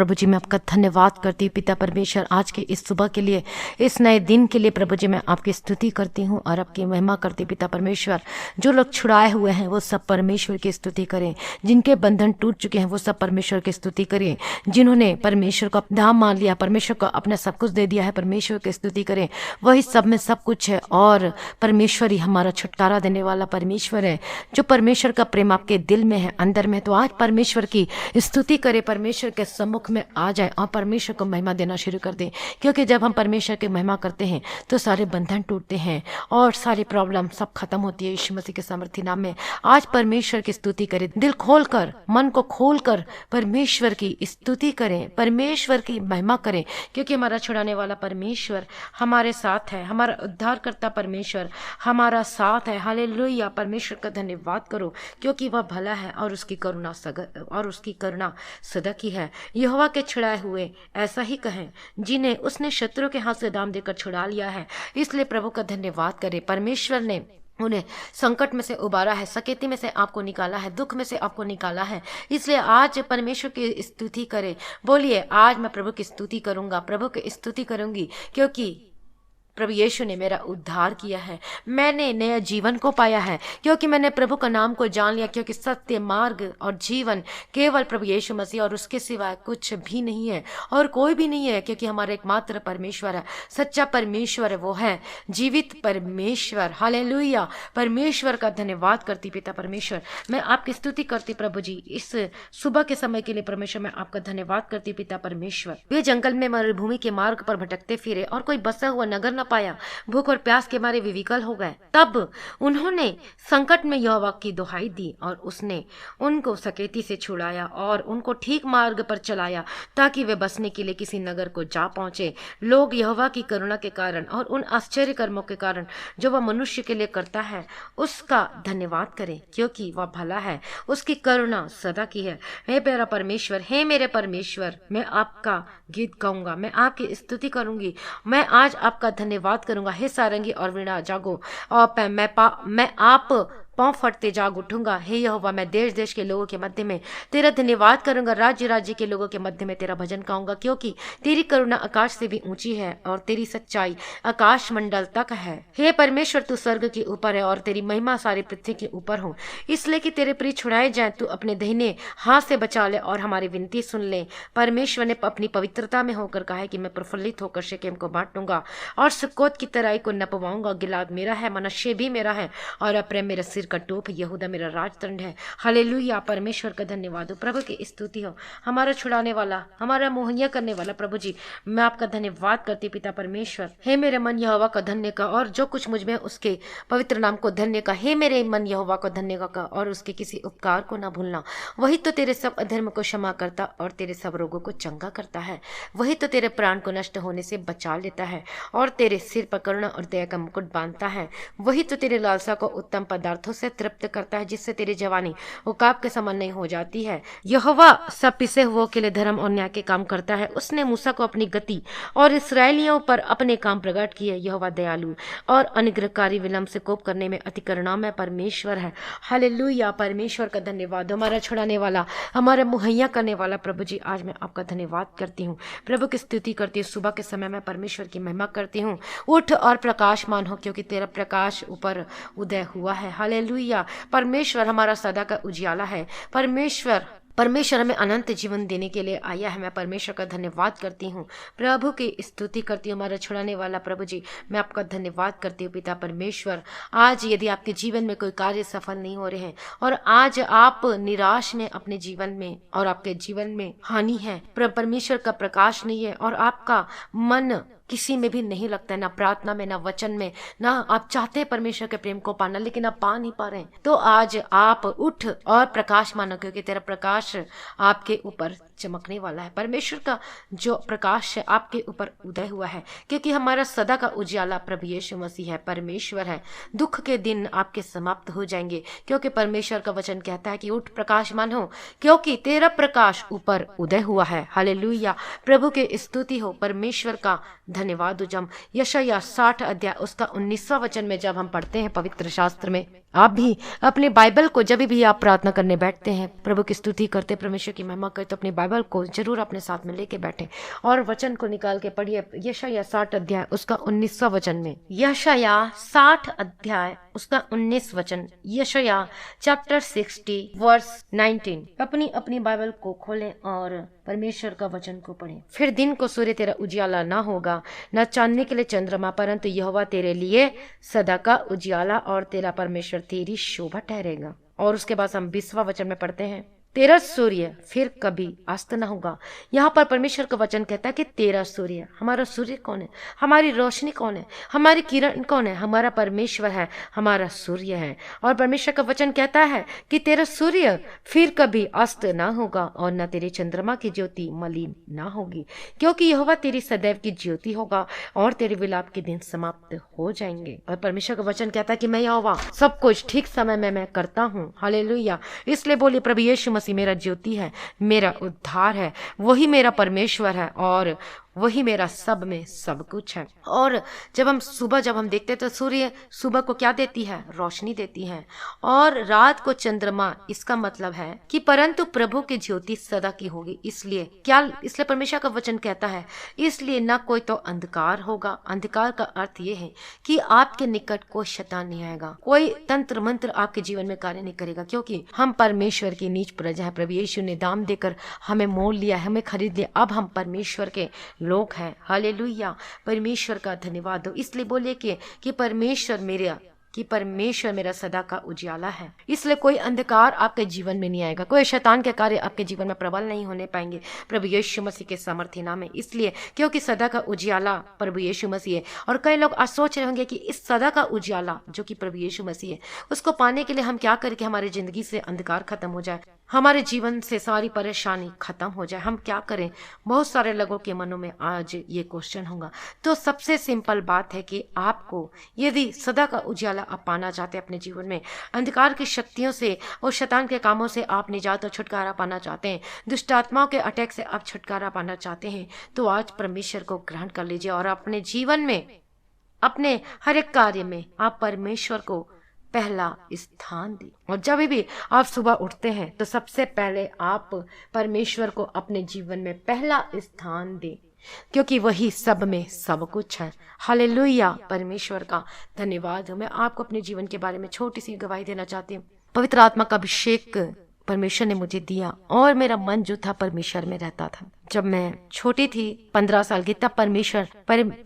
प्रभु जी मैं आपका धन्यवाद करती हूँ पिता परमेश्वर, आज के इस सुबह के लिए, इस नए दिन के लिए प्रभु जी मैं आपकी स्तुति करती हूँ और आपकी महिमा करती हूँ पिता परमेश्वर। जो लोग छुड़ाए हुए हैं वो सब परमेश्वर की स्तुति करें, जिनके बंधन टूट चुके हैं वो सब परमेश्वर की स्तुति करें, जिन्होंने परमेश्वर को धाम मान लिया, परमेश्वर को अपना सब कुछ दे दिया है, परमेश्वर की स्तुति करें। वही सब में सब कुछ है और परमेश्वर ही हमारा छुटकारा देने वाला परमेश्वर है। जो परमेश्वर का प्रेम आपके दिल में है, अंदर में, तो आज परमेश्वर की स्तुति करें, परमेश्वर के सम्मुख में आ जाए और परमेश्वर को महिमा देना शुरू कर दें। क्योंकि जब हम परमेश्वर की महिमा करते हैं तो सारे बंधन टूटते हैं और सारी प्रॉब्लम सब खत्म होती है यीशु मसीह के सामर्थी नाम में। आज परमेश्वर की स्तुति करें, दिल खोलकर, मन को खोलकर परमेश्वर की स्तुति करें, परमेश्वर की महिमा करें। क्योंकि हमारा छुड़ाने वाला परमेश्वर हमारे साथ है, हमारा उद्धारकर्ता परमेश्वर हमारा साथ है। हालेलुया, परमेश्वर का धन्यवाद करो क्योंकि वह भला है और उसकी करुणा सदा की है। यहोवा के छुड़ाए हुए ऐसा ही कहें जिन्हें उसने शत्रु के हाथ से दाम देकर छुड़ा लिया है। इसलिए प्रभु का धन्यवाद करें। परमेश्वर ने उन्हें संकट में से उबारा है, सकेती में से आपको निकाला है, दुख में से आपको निकाला है। इसलिए आज परमेश्वर की स्तुति करें। बोलिए, आज मैं प्रभु की स्तुति करूंगा, प्रभु की स्तुति करूंगी, क्योंकि प्रभु यीशु ने मेरा उद्धार किया है, मैंने नया जीवन को पाया है, क्योंकि मैंने प्रभु का नाम को जान लिया। क्योंकि सत्य, मार्ग और जीवन केवल प्रभु यीशु मसीह और उसके सिवाय कुछ भी नहीं है और कोई भी नहीं है। क्योंकि हमारा एकमात्र परमेश्वर है, सच्चा परमेश्वर है, वो है जीवित परमेश्वर। हालेलुया, परमेश्वर का धन्यवाद करती पिता परमेश्वर, मैं आपकी स्तुति करती प्रभु जी। इस सुबह के समय के लिए परमेश्वर मैं आपका धन्यवाद करती पिता परमेश्वर। वे जंगल में मरुभूमि के मार्ग पर भटकते फिरे और कोई बसा हुआ नगर न पाया, भूख और प्यास के मारे वे विकल हो गए। तब उन्होंने संकट में यहोवा की दुहाई दी और उसने उनको सकेती से छुड़ाया और उनको ठीक मार्ग पर चलाया ताकि वे बसने के लिए किसी नगर को जा पहुंचे। लोग यहोवा की करुणा के कारण और उन आश्चर्य कर्मों के कारण जो वह मनुष्य के लिए करता है उसका धन्यवाद करें, क्योंकि वह भला है, उसकी करुणा सदा की है। हे मेरा परमेश्वर, हे मेरे परमेश्वर, मैं आपका गीत गाऊंगा, मैं आपकी स्तुति करूंगी, मैं आज आपका धन्यवाद करूंगा। हे सारंगी और वीणा जागो और मैं आप पांव फटते जाग उठूंगा। हे यहोवा, मैं देश देश के लोगों के मध्य में तेरा धन्यवाद करूंगा, राज्य राज्य के लोगों के मध्य में तेरा भजन गाऊंगा। क्योंकि तेरी करुणा आकाश से भी ऊंची है और तेरी सच्चाई आकाश मंडल तक है। हे परमेश्वर, तू स्वर्ग के ऊपर है और तेरी महिमा सारी पृथ्वी के ऊपर हो। इसलिए कि तेरे प्रिय छुड़ाए जाए, तू अपने दाहिने हाथ से बचा ले और हमारी विनती सुन ले। परमेश्वर ने अपनी पवित्रता में होकर कहा है कि मैं प्रफुल्लित होकर शेकेम को बांटूंगा और सुक्कोत की तराई को नपवाऊंगा। गिलाद मेरा है, मनश्शे भी मेरा है और अप्रैम मेरा सिर का टोप, यहूदा मेरा राजदंड है। हालेलुया, परमेश्वर का धन्यवाद हो, प्रभु की स्तुति हो। हमारा छुड़ाने वाला, हमारा मुहैया करने वाला प्रभु जी, मैं आपका धन्यवाद करती पिता परमेश्वर। हे मेरे मन यहोवा का धन्य का और जो कुछ मुझ में उसके पवित्र नाम को धन्य का। हे मेरे मन यहोवा को धन्य का और उसके किसी उपकार को ना भूलना। वही तो तेरे सब अधर्म को क्षमा करता और तेरे सब रोगों को चंगा करता है। वही तो तेरे प्राण को नष्ट होने से बचा लेता है और तेरे सिर पर करुणा और दया का मुकुट बांधता है। वही तो तेरे लालसा को उत्तम पदार्थों से तृप्त करता है, जिससे तेरी जवानी उकाब के समान नहीं हो जाती है। यहोवा सब पिसे हुओं के लिए धर्म और न्याय के काम करता है। उसने मूसा को अपनी गति और इसराइलियों पर अपने काम प्रकट किए। यहोवा दयालु और अनुग्रहकारी, विलंब से कोप करने में अति करुणामय परमेश्वर है। हालेलुया, परमेश्वर का धन्यवाद। हमारा छुड़ाने वाला, हमारा मुहैया करने वाला प्रभु जी, आज मैं आपका धन्यवाद करती हूँ, प्रभु की स्तुति करती हूँ। सुबह के समय में परमेश्वर की महिमा करती हूँ। उठ और प्रकाशमान हो, क्योंकि तेरा प्रकाश ऊपर उदय हुआ है। हालेलुया, परमेश्वर हमारा सदा का उजियाला है। परमेश्वर हमें अनंत जीवन देने के लिए आया है। मैं परमेश्वर का धन्यवाद करती हूँ, प्रभु की स्तुति करती हूँ। हमारा छुड़ाने वाला प्रभु जी, मैं आपका धन्यवाद करती हूँ पिता परमेश्वर। आज यदि आपके जीवन में कोई कार्य सफल नहीं हो रहे हैं और आज आप निराश में अपने जीवन में और आपके जीवन में हानि है, परमेश्वर का प्रकाश नहीं है और आपका मन किसी में भी नहीं लगता है, ना प्रार्थना में, ना वचन में, ना आप चाहते हैं परमेश्वर के प्रेम को पाना लेकिन आप पा नहीं पा रहे हैं, तो आज आप उठ और प्रकाश मानो, क्योंकि तेरा प्रकाश आपके ऊपर चमकने वाला है। परमेश्वर का जो प्रकाश है आपके ऊपर उदय हुआ है, क्योंकि हमारा सदा का उजियाला प्रभु यीशु मसीह है, परमेश्वर है। दुख के दिन आपके समाप्त हो जाएंगे, क्योंकि परमेश्वर का वचन कहता है कि उठ प्रकाशमान हो, क्योंकि तेरा प्रकाश ऊपर उदय हुआ है। हालेलुया, प्रभु के स्तुति हो, परमेश्वर का धन्यवाद हो। जब यशायाह 60 अध्याय उसका 19वां वचन में जब हम पढ़ते हैं पवित्र शास्त्र में, आप भी अपने बाइबल को जब भी आप प्रार्थना करने बैठते हैं, प्रभु की स्तुति करते, परमेश्वर की महिमा करते, तो अपने बाइबल को जरूर अपने साथ में लेके बैठे और वचन को निकाल के पढ़िए। यशायाह 60 अध्याय उसका 19वां वचन में, यशायाह 60 अध्याय उसका 19 वचन, यशायाह चैप्टर 60 वर्स 19। अपनी अपनी बाइबल को खोलें और परमेश्वर का वचन को पढ़ें। फिर दिन को सूर्य तेरा उजियाला ना होगा, न चांदनी के लिए चंद्रमा, परंतु यहोवा तेरे लिए सदा का उजियाला और तेरा परमेश्वर तेरी शोभा ठहरेगा। और उसके बाद हम 20वां वचन में पढ़ते हैं, तेरा सूर्य फिर कभी अस्त न होगा। यहाँ पर परमेश्वर का वचन कहता है कि तेरा सूर्य, हमारा सूर्य कौन है, हमारी रोशनी कौन है, हमारी किरण कौन है, हमारा परमेश्वर है, हमारा सूर्य है। और परमेश्वर का वचन कहता है कि तेरा सूर्य फिर कभी अस्त ना होगा और न तेरे चंद्रमा की ज्योति मलिन ना होगी, क्योंकि यहोवा तेरी सदैव की ज्योति होगा और तेरे विलाप के दिन समाप्त हो जाएंगे। और परमेश्वर का वचन कहता है कि मैं यहोवा सब कुछ ठीक समय में मैं करता हूँ। हालेलुया। इसलिए बोलिए, प्रभु यीशु मसीह मेरा ज्योति है, मेरा उद्धार है, वही मेरा परमेश्वर है और वही मेरा सब में सब कुछ है। और जब हम देखते हैं तो सूर्य सुबह को क्या देती है, रोशनी देती है, और रात को चंद्रमा। इसका मतलब है कि परंतु प्रभु की ज्योति सदा की होगी। इसलिए परमेश्वर का वचन कहता है, इसलिए ना कोई तो अंधकार होगा। अंधकार का अर्थ ये है कि आपके निकट कोई शैतान नहीं आएगा, कोई तंत्र मंत्र आपके जीवन में कार्य नहीं करेगा, क्योंकि हम परमेश्वर की नीच प्रजा है। प्रभु यीशु ने दाम देकर हमें मोल लिया, हमें खरीद लिया, अब हम परमेश्वर के लोग हैं। हालेलुया। परमेश्वर का धन्यवाद हो। इसलिए बोले कि परमेश्वर मेरा सदा का उजियाला है। इसलिए कोई अंधकार आपके जीवन में नहीं आएगा, कोई शैतान के कार्य आपके जीवन में प्रबल नहीं होने पाएंगे प्रभु यीशु मसीह के सामर्थ्य नाम में। इसलिए क्योंकि सदा का उजियाला प्रभु यीशु मसीह है। और कई लोग आज सोच रहे होंगे कि इस सदा का उजियाला जो कि प्रभु यीशु मसीह है, उसको पाने के लिए हम क्या करें कि हमारी जिंदगी से अंधकार खत्म हो जाए, हमारे जीवन से सारी परेशानी खत्म हो जाए, हम क्या करें। बहुत सारे लोगों के मनों में आज ये क्वेश्चन होगा। तो सबसे सिंपल बात है कि आपको यदि सदा का उजियाला आप पाना चाहते हैं अपने जीवन में, अंधकार की शक्तियों से और शैतान के कामों से आप निजात और छुटकारा पाना चाहते हैं, दुष्ट आत्माओं के अटैक से आप छुटकारा पाना चाहते हैं, तो आज परमेश्वर को ग्रहण कर लीजिए और अपने जीवन में, अपने हर एक कार्य में आप परमेश्वर को पहला स्थान दी। और जब भी आप सुबह उठते हैं तो सबसे पहले आप परमेश्वर को अपने जीवन में पहला स्थान दें, क्योंकि वही सब में सब कुछ है। हालेलुया। परमेश्वर का धन्यवाद हो। मैं आपको अपने जीवन के बारे में छोटी सी गवाही देना चाहती हूँ। पवित्र आत्मा का अभिषेक परमेश्वर ने मुझे दिया और मेरा मन जो था परमेश्वर में रहता था। जब मैं छोटी थी 15 साल की, तब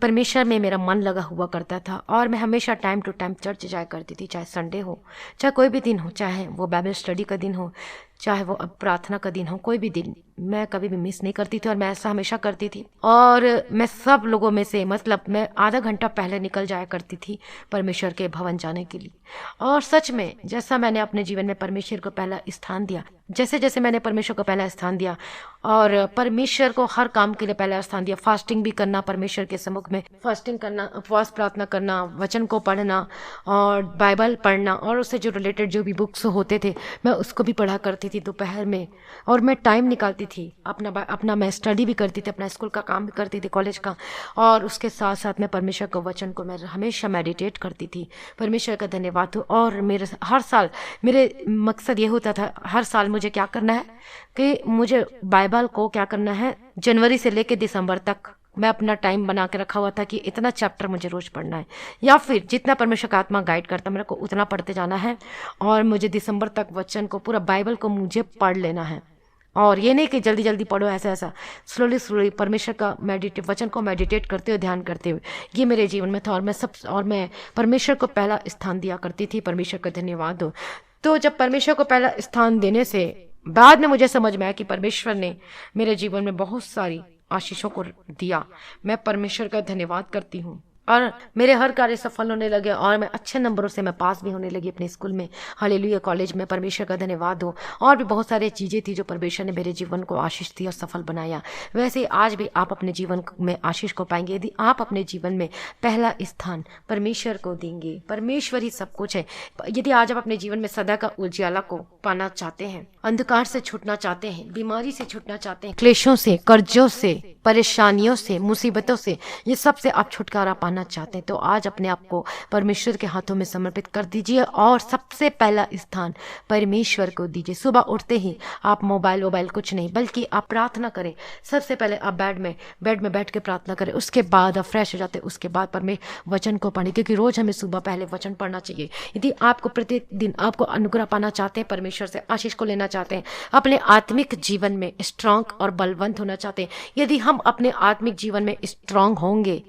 परमेश्वर में मेरा मन लगा हुआ करता था और मैं हमेशा टाइम टू टाइम चर्च जाया करती थी, चाहे संडे हो, चाहे कोई भी दिन हो, चाहे वो बाइबल स्टडी का दिन हो, चाहे वो प्रार्थना का दिन हो, कोई भी दिन मैं कभी भी मिस नहीं करती थी और मैं ऐसा हमेशा करती थी। और मैं सब लोगों में से मैं आधा घंटा पहले निकल जाया करती थी परमेश्वर के भवन जाने के लिए। और सच में जैसा मैंने अपने जीवन में परमेश्वर को पहला स्थान दिया, जैसे जैसे मैंने परमेश्वर को पहला स्थान दिया और परमेश्वर को हर काम के लिए पहला स्थान दिया, फास्टिंग भी करना, परमेश्वर के सम्मुख में फास्टिंग करना, उपवास प्रार्थना करना, वचन को पढ़ना और बाइबल पढ़ना और उससे जो रिलेटेड जो भी बुक्स होते थे मैं उसको भी पढ़ा करती थी दोपहर में। और मैं टाइम निकालती थी अपना मैं स्टडी भी करती थी, अपना स्कूल का काम भी करती थी, कॉलेज का, और उसके साथ साथ मैं परमेश्वर के वचन को मैं हमेशा मेडिटेट करती थी। परमेश्वर का धन्यवाद हो। और मेरे हर साल मेरे मकसद ये होता था, हर साल मुझे क्या करना है कि मुझे बाइबल को क्या करना है, जनवरी से लेकर दिसंबर तक मैं अपना टाइम बना के रखा हुआ था कि इतना चैप्टर मुझे रोज पढ़ना है, या फिर जितना परमेश्वर का आत्मा गाइड करता मेरे को उतना पढ़ते जाना है। और मुझे दिसंबर तक वचन को, पूरा बाइबल को मुझे पढ़ लेना है। और ये नहीं कि जल्दी जल्दी पढ़ो, ऐसा स्लोली परमेश्वर का वचन को मेडिटेट करते हुए, ध्यान करते हुए, ये मेरे जीवन में था। और मैं परमेश्वर को पहला स्थान दिया करती थी। परमेश्वर का धन्यवाद हो। तो जब परमेश्वर को पहला स्थान देने से बाद में मुझे समझ में आया कि परमेश्वर ने मेरे जीवन में बहुत सारी आशीषों को दिया। मैं परमेश्वर का धन्यवाद करती हूँ और मेरे हर कार्य सफल होने लगे और मैं अच्छे नंबरों से मैं पास भी होने लगी अपने स्कूल में। हालेलुया। कॉलेज में परमेश्वर का धन्यवाद हो। और भी बहुत सारी चीज़ें थी जो परमेश्वर ने मेरे जीवन को आशीष दी और सफल बनाया। वैसे आज भी आप अपने जीवन में आशीष को पाएंगे यदि आप अपने जीवन में पहला स्थान परमेश्वर को देंगे। परमेश्वर ही सब कुछ है। यदि आज आप अपने जीवन में सदा का उजियाला को पाना चाहते हैं, अंधकार से छूटना चाहते हैं, बीमारी से छूटना चाहते हैं, क्लेशों से, कर्जों से, परेशानियों से, मुसीबतों से, ये सब से आप छुटकारा पाना चाहते हैं तो आज अपने आप को परमेश्वर के हाथों में समर्पित कर दीजिए और सबसे पहला स्थान परमेश्वर को दीजिए। सुबह उठते ही आप मोबाइल कुछ नहीं, बल्कि आप प्रार्थना करें। सबसे पहले आप बेड में बैठ के प्रार्थना करें, उसके बाद आप फ्रेश हो जाते हैं, उसके बाद वचन को पढ़ें, क्योंकि रोज हमें सुबह पहले वचन पढ़ना चाहिए। यदि आपको प्रतिदिन आपको अनुग्रह पाना चाहते हैं, परमेश्वर से आशीष को लेना चाहते हैं, अपने आत्मिक जीवन में स्ट्रांग और बलवंत होना चाहते हैं, यदि हम अपने आत्मिक जीवन में स्ट्रांग होंगे,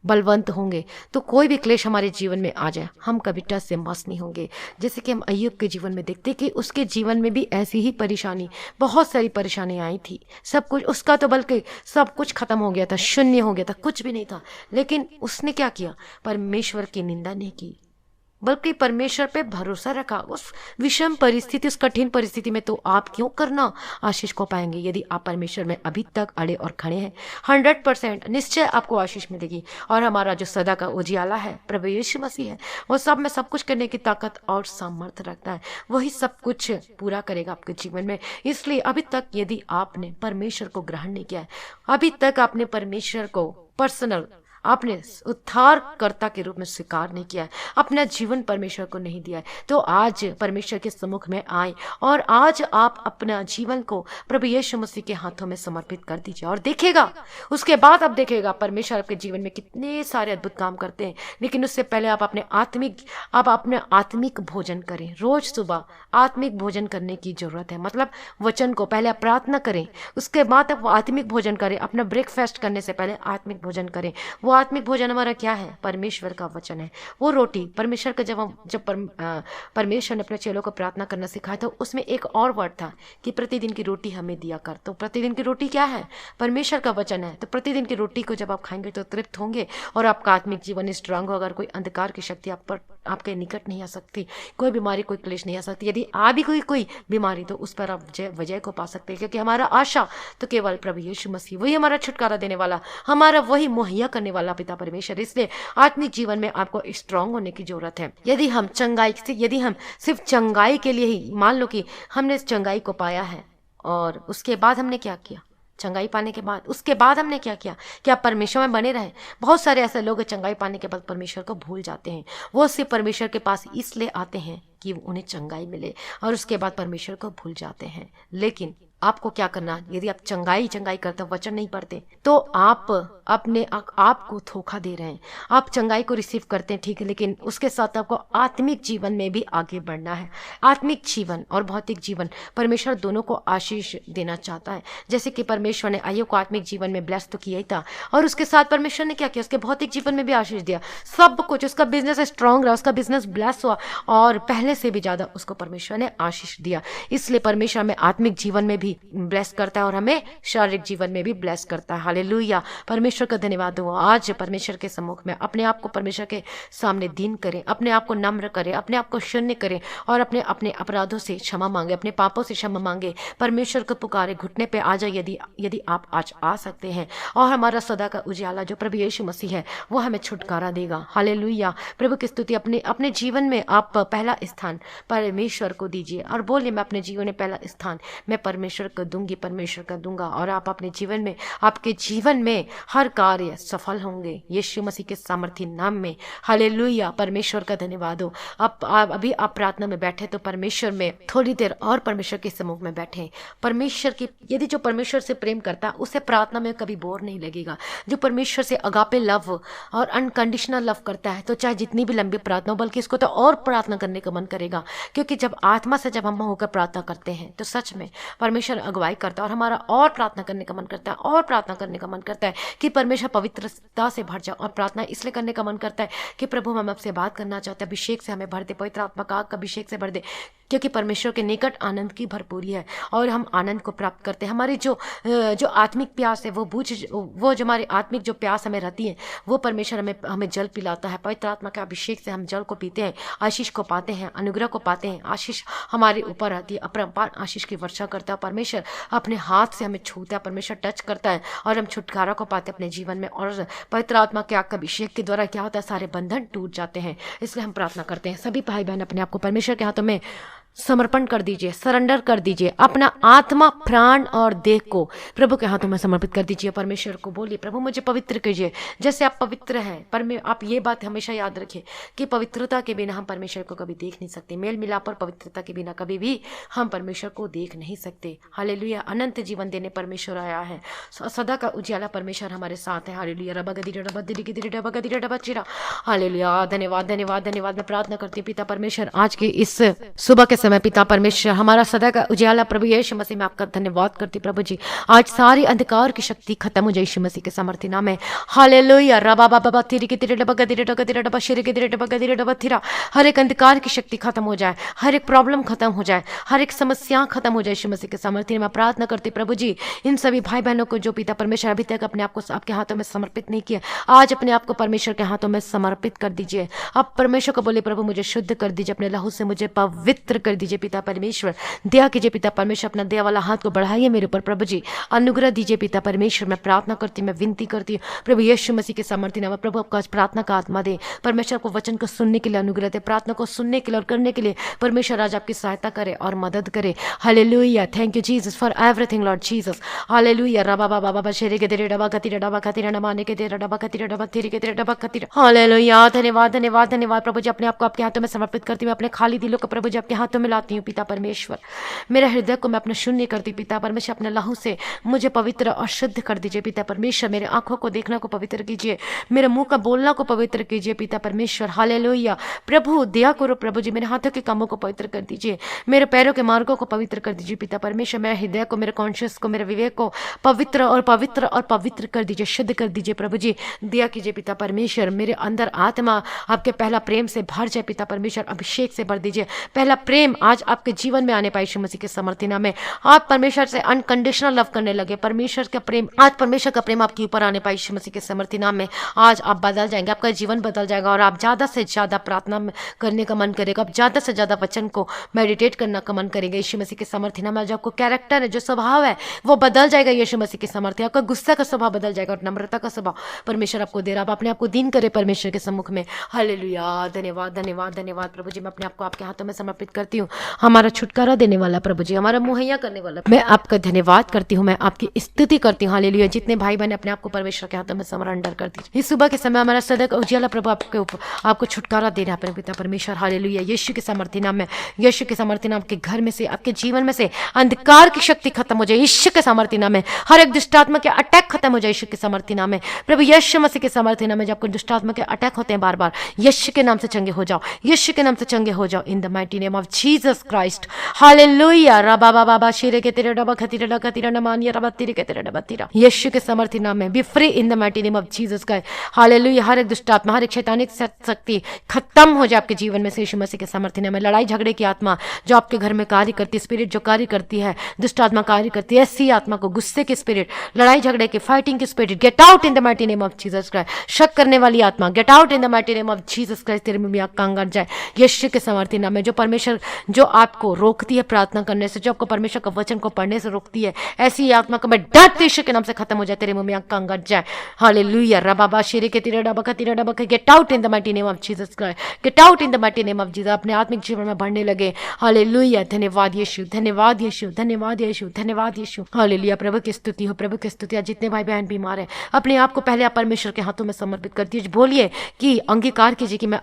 बलवंत होंगे, तो कोई भी क्लेश हमारे जीवन में आ जाए हम कभी टस से मस नहीं होंगे। जैसे कि हम अय्यूब के जीवन में देखते कि उसके जीवन में भी ऐसी ही परेशानी, बहुत सारी परेशानी आई थी। सब कुछ उसका तो बल्कि सब कुछ खत्म हो गया था, शून्य हो गया था, कुछ भी नहीं था। लेकिन उसने क्या किया? परमेश्वर की निंदा नहीं की, बल्कि परमेश्वर पे भरोसा रखा। उस विषम परिस्थिति, उस कठिन परिस्थिति में तो आप क्यों करना आशीष को पाएंगे। यदि आप परमेश्वर में अभी तक अड़े और खड़े हैं, 100% निश्चय आपको आशीष मिलेगी। और हमारा जो सदा का उजियाला है प्रभु यीशु मसीह है, वो सब में सब कुछ करने की ताकत और सामर्थ्य रखता है। वही सब कुछ पूरा करेगा आपके जीवन में। इसलिए अभी तक यदि आपने परमेश्वर को ग्रहण नहीं किया है, अभी तक आपने परमेश्वर को पर्सनल, आपने उद्धारकर्ता के रूप में स्वीकार नहीं किया है, अपना जीवन परमेश्वर को नहीं दिया है, तो आज परमेश्वर के सम्मुख में आए और आज आप अपना जीवन को प्रभु यीशु मसीह के हाथों में समर्पित कर दीजिए। और देखिएगा, उसके बाद आप देखिएगा परमेश्वर आपके जीवन में कितने सारे अद्भुत काम करते हैं। लेकिन उससे पहले आप अपने आत्मिक भोजन करें। रोज सुबह आत्मिक भोजन करने की जरूरत है। मतलब वचन को पहले आप प्रार्थना करें, उसके बाद आप आत्मिक भोजन करें। अपना ब्रेकफास्ट करने से पहले आत्मिक भोजन करें। वो आत्मिक भोजन हमारा क्या है? परमेश्वर का वचन है। वो रोटी परमेश्वर का, जब परमेश्वर ने अपने चेलों को प्रार्थना करना सिखाया तो उसमें एक और वर्ड था कि प्रतिदिन की रोटी हमें दिया कर। तो प्रतिदिन की रोटी क्या है? परमेश्वर का वचन है। तो प्रतिदिन की रोटी को जब आप खाएंगे तो तृप्त होंगे और आपका आत्मिक जीवन स्ट्रांग होगा। अगर कोई अंधकार की शक्ति आप पर, आपके निकट नहीं आ सकती, कोई बीमारी, कोई क्लेश नहीं आ सकती। यदि आ भी कोई बीमारी तो उस पर आप विजय को पा सकते हैं, क्योंकि हमारा आशा तो केवल प्रभु यीशु मसीह, वही हमारा छुटकारा देने वाला, हमारा वही मुहैया करने वाला पिता परमेश्वर। इसलिए आत्मिक जीवन में आपको स्ट्रांग होने की जरूरत है। यदि हम सिर्फ चंगाई के लिए ही, मान लो कि हमने इस चंगाई को पाया है और उसके बाद हमने क्या किया? चंगाई पाने के बाद उसके बाद हमने क्या किया? क्या परमेश्वर में बने रहे? बहुत सारे ऐसे लोग चंगाई पाने के बाद परमेश्वर को भूल जाते हैं। वो सिर्फ परमेश्वर के पास इसलिए आते हैं कि उन्हें चंगाई मिले और उसके बाद परमेश्वर को भूल जाते हैं। लेकिन आपको क्या करना? यदि आप चंगाई करते, वचन नहीं पढ़ते, तो आप अपने आप को धोखा दे रहे हैं। आप चंगाई को रिसीव करते हैं, ठीक है, लेकिन उसके साथ आपको आत्मिक जीवन में भी आगे बढ़ना है। आत्मिक जीवन और भौतिक जीवन, परमेश्वर दोनों को आशीष देना चाहता है। जैसे कि परमेश्वर ने अय्यूब को आत्मिक जीवन में ब्लेस तो किया ही था, और उसके साथ परमेश्वर ने क्या किया? उसके भौतिक जीवन में भी आशीष दिया। सब कुछ, उसका बिजनेस स्ट्रांग रहा, उसका बिजनेस ब्लेस हुआ और पहले से भी ज्यादा उसको परमेश्वर ने आशीष दिया। इसलिए परमेश्वर हमें आत्मिक जीवन में भी ब्लेस करता है और हमें शारीरिक जीवन में भी ब्लेस करता है। हालेलुया, परमेश्वर का धन्यवाद हो। आज परमेश्वर के सम्मुख में अपने आप को परमेश्वर के सामने दीन करें, अपने आप को नम्र करें, अपने आप को शून्य करें और अपने अपराधों से क्षमा मांगे, अपने पापों से क्षमा मांगे। परमेश्वर को पुकारे, घुटने पे आ जाए यदि आप आज आ सकते हैं। और हमारा सदा का उजियाला जो प्रभु यीशु मसीह है, वो हमें छुटकारा देगा। हालेलुया, प्रभु की स्तुति। अपने जीवन में आप पहला स्थान परमेश्वर को दीजिए और बोलिए, मैं अपने जीवन में पहला स्थान मैं परमेश्वर को दूंगी, परमेश्वर का दूंगा। और आप अपने जीवन में, आपके जीवन में हर कार्य सफल होंगे यीशु मसीह के सामर्थी नाम में। हालेलुया, परमेश्वर का धन्यवाद हो। अभी आप प्रार्थना में बैठे तो परमेश्वर में थोड़ी देर और परमेश्वर के सम्मुख में बैठे। परमेश्वर की, यदि जो परमेश्वर से प्रेम करता है उसे प्रार्थना में कभी बोर नहीं लगेगा। जो परमेश्वर से अगापे लव और अनकंडीशनल लव करता है, तो चाहे जितनी भी लंबी प्रार्थना हो, बल्कि इसको तो और प्रार्थना करने का मन करेगा। क्योंकि जब आत्मा से जब हम होकर प्रार्थना करते हैं तो सच में परमेश्वर अगुवाई करता है और हमारा और प्रार्थना करने का मन करता है, और प्रार्थना करने का मन करता है कि परमेश्वर पवित्रता से भर जाए। और प्रार्थना इसलिए करने का मन करता है कि प्रभु हम आपसे बात करना चाहते हैं, अभिषेक से हमें भर दे, पवित्र आत्मा का अभिषेक से भर दे, क्योंकि परमेश्वर के निकट आनंद की भरपूरी है और हम आनंद को प्राप्त करते हैं। हमारी जो आत्मिक प्यास है वो जो हमारी आत्मिक जो प्यास हमें रहती है, वो परमेश्वर हमें जल पिलाता है। पवित्र आत्मा के अभिषेक से हम जल को पीते हैं, आशीष को पाते हैं, अनुग्रह को पाते हैं। आशीष हमारे ऊपर आती है, अपरंपार आशीष की वर्षा करता है। परमेश्वर अपने हाथ से हमें छूता है, परमेश्वर टच करता है और हम छुटकारा को पाते हैं अपने जीवन में। और पवित्र आत्मा के अभिषेक के द्वारा क्या होता है? सारे बंधन टूट जाते हैं। इसलिए हम प्रार्थना करते हैं। सभी भाई बहन अपने आप को परमेश्वर के हाथों में समर्पण कर दीजिए, सरेंडर कर दीजिए। अपना आत्मा, प्राण और देह को प्रभु के हाथों में समर्पित कर दीजिए। परमेश्वर को बोलिए, प्रभु मुझे पवित्र कीजिए जैसे आप पवित्र हैं। पर आप ये बात हमेशा याद रखिए कि पवित्रता के बिना हम परमेश्वर को कभी देख नहीं सकते। मेल मिलाप और पवित्रता के बिना कभी भी हम परमेश्वर को देख नहीं सकते। हालेलुया। अनंत जीवन देने परमेश्वर आया है। सदा का उजाला परमेश्वर हमारे साथ है। हालेलुया। हालेलुया। धन्यवाद, धन्यवाद, धन्यवाद। मैं प्रार्थना करती हूँ पिता परमेश्वर, आज के इस सुबह के समय पिता परमेश्वर हमारा सदा का उजाला प्रभु यीशु मसीह में आपका धन्यवाद करती प्रभु जी। आज सारी अंधकार की शक्ति खत्म हो जाए यीशु मसीह के समर्थी नाम में। हालेलुया। रबा बाबा बाबा तिरी के तिरे डबा गदिरे डबा गदिरे डबा शिरे के तिरे डबा गदिरे डबा थिरा। हर एक अंधकार की शक्ति खत्म हो जाए, हर एक प्रॉब्लम खत्म हो जाए, हर एक समस्या खत्म हो जाए यीशु मसीह के समर्थी में। प्रार्थना करती प्रभु जी इन सभी भाई बहनों को जो पिता परमेश्वर अभी तक अपने आप को आपके हाथों में समर्पित नहीं किया, आज अपने आप को परमेश्वर के हाथों में समर्पित कर दीजिए। अब परमेश्वर को बोले, प्रभु मुझे शुद्ध कर दीजिए, अपने लहू से मुझे पवित्र कर दीजिए पिता परमेश्वर। दया कीजिए पिता परमेश्वर, अपना दया वाला हाथ को बढ़ाइए मेरे ऊपर प्रभु जी, अनुग्रह दीजिए पिता परमेश्वर। मैं प्रार्थना करती हूँ, मैं विनती करती हूँ प्रभु यीशु मसीह के सामर्थ्य नाम। प्रभु आपको आज प्रार्थना का आत्मा दे, परमेश्वर को वचन को सुनने के लिए अनुग्रह दे, प्रार्थना को सुनने के लिए और करने के लिए परमेश्वर आज आपकी सहायता करे और मदद करे। Hallelujah. Thank you Jesus for everything Lord Jesus. Hallelujah. रबा बाबा बाबा शेरे के तेरे डबा कतिरे डबा कतिरे नमाने के तेरे डबा कतिरे डबा तेरे के तेरे डबा कतिरे। हालेलुया। धन्यवाद, धन्यवाद, धन्यवाद प्रभु जी। अपने आप को आपके हाथों में समर्पित करती हूँ, अपने खाली दिलों को प्रभु जी आपके हाथों में लाती हूँ पिता परमेश्वर। मेरे हृदय को मैं अपना शून्य करती पिता परमेश्वर, अपने लहू से मुझे पवित्र और शुद्ध कर दीजिए पिता परमेश्वर। मेरे आंखों को देखना को पवित्र कीजिए, मेरे मुंह का बोलना को पवित्र कीजिए पिता परमेश्वर। हालेलुया। प्रभु दया करो प्रभु जी, मेरे हाथों के कामों को पवित्र कर दीजिए, मेरे पैरों के मार्गों को पवित्र कर दीजिए पिता परमेश्वर। मेरे हृदय को, मेरे कॉन्शियस को, मेरे विवेक को पवित्र और पवित्र और पवित्र कर दीजिए, शुद्ध कर दीजिए प्रभु जी। दया कीजिए पिता परमेश्वर, मेरे अंदर आत्मा आपके पहला प्रेम से भर जाए पिता परमेश्वर, अभिषेक से भर दीजिए। पहला प्रेम आज आपके जीवन में आने पाए यीशु मसीह के समर्थी नाम में। आप परमेश्वर से अनकंडीशनल लव करने लगे, परमेश्वर का प्रेम, आज परमेश्वर का प्रेम आपके ऊपर आने पाए यीशु मसीह के समर्थी नाम में। आज आप बदल जाएंगे, आपका जीवन बदल जाएगा और आप ज्यादा से ज्यादा प्रार्थना करने का मन करेगा, आप ज्यादा से ज्यादा वचन को मेडिटेट करने का मन करेंगे यीशु मसीह के समर्थी नाम में। जो आपको कैरेक्टर है, जो स्वभाव है, वो बदल जाएगा यीशु मसीह के समर्थी। आपका गुस्सा का स्वभाव बदल जाएगा और नम्रता का स्वभाव परमेश्वर आपको दे रहा है। आप अपने आप को दीन करे परमेश्वर के सम्मुख में। हालेलुया। धन्यवाद, धन्यवाद, धन्यवाद प्रभु जी। मैं अपने आप को आपके हाथों में समर्पित करती हूँ। हमारा छुटकारा देने वाला प्रभु जी, हमारा मुहैया करने वाला, मैं आपका धन्यवाद करती हूँ, मैं आपकी स्तुति करती हूँ। हालेलुया। जितने भाई बहन अपने आप को परमेश्वर के हाथों में सरेंडर कर दीजिए। इस सुबह के समय हमारा सदैव उजियाला प्रभु आपके ऊपर, आपको छुटकारा दे रहा है पिता परमेश्वर। हालेलुया। यीशु के समर्थी नाम में, यीशु के समर्थी नाम के घर में से, आपके जीवन में से अंधकार की शक्ति खत्म हो जाए यीशु के समर्थी नाम में। हर एक दुष्टात्मा के अटैक खत्म हो जाए यीशु के समर्थी नाम में। प्रभु यीशु मसीह के समर्थी नाम में, जब आपको दुष्टात्मा के अटैक होते हैं बार बार, यीशु के नाम से चंगे हो जाओ, यीशु के नाम से चंगे हो जाओ इन the mighty name of Jesus Christ. Hallelujah. रबा बाबा बाबा शिरे के तेरे डबा खतीरा डबा खतीरा नमानिया रबा तेरे के तेरे डबा तीरा। यीशु के समर्थी नाम में be free in the mighty name of Jesus Christ. Hallelujah. हर एक दुष्टात्मा, हर एक शैतानिक शक्ति खत्म हो जाए आपके जीवन में से यीशु मसीह के समर्थी नाम में। लड़ाई झगड़े की आत्मा जो आपके घर में कार्य करती है, स्पिरिट जो कार्य करती है, दुष्ट आत्मा कार्य करती है, ऐसी आत्मा को, गुस्से की स्पिरिट, लड़ाई झगड़े की, फाइटिंग की spirit, get out in the mighty name of Jesus Christ. शक करने वाली आत्मा, get out in the mighty name of Jesus Christ. तेरे में भी आग कांगड़ जाए यीशु के समर्थी नाम में। जो परमेश्वर, जो आपको रोकती है प्रार्थना करने से, जो आपको परमेश्वर का वचन को पढ़ने से रोकती है, ऐसी आत्मा को मैं डर यीशु के नाम से खत्म हो जाए, तेरे मुंह में आग कांगड़ जाए। हालेलुया। रबाबा शिरे के तेरे डबा का तेरे डबा का, get out in the mighty name of Jesus Christ, get out in the mighty name of Jesus. अपने आत्मिक जीवन में बढ़ने लगे। हालेलुया। धन्यवाद यीशु, धन्यवाद यीशु, धन्यवाद यीशु, धन्यवाद यीशु। हालेलुया। प्रभु की स्तुति हो, प्रभु की स्तुति। जितने भाई बहन बीमार हैं, अपने आप को पहले आप परमेश्वर के हाथों में समर्पित करती है। बोलिए कि अंगीकार कीजिए कि मैं